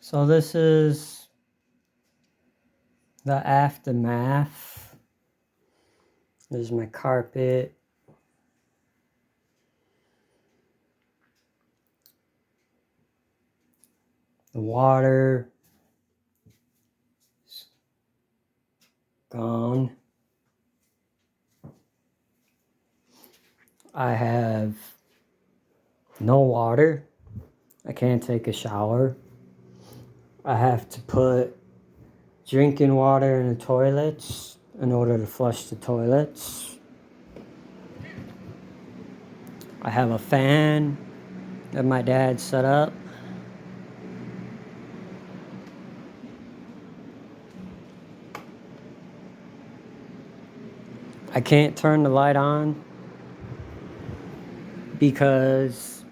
So this is the aftermath. There's my carpet. The water is gone. I have no water. I can't take a shower. I have to put drinking water in the toilets in order to flush the toilets. I have a fan that my dad set up. I can't turn the light on because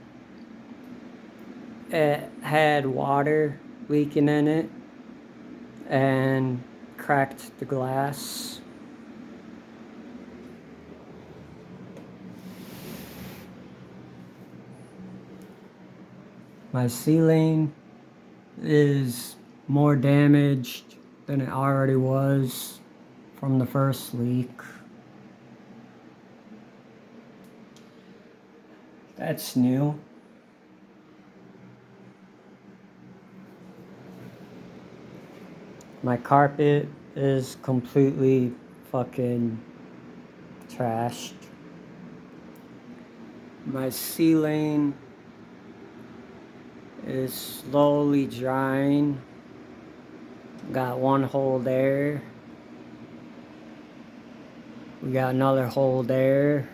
it had water leaking in it and cracked the glass. My ceiling is more damaged than it already was from the first leak. That's new. My carpet is completely fucking trashed. My ceiling is slowly drying. Got one hole there. We got another hole there.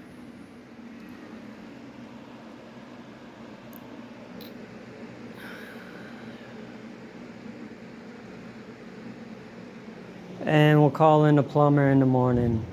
And we'll call in the plumber in the morning.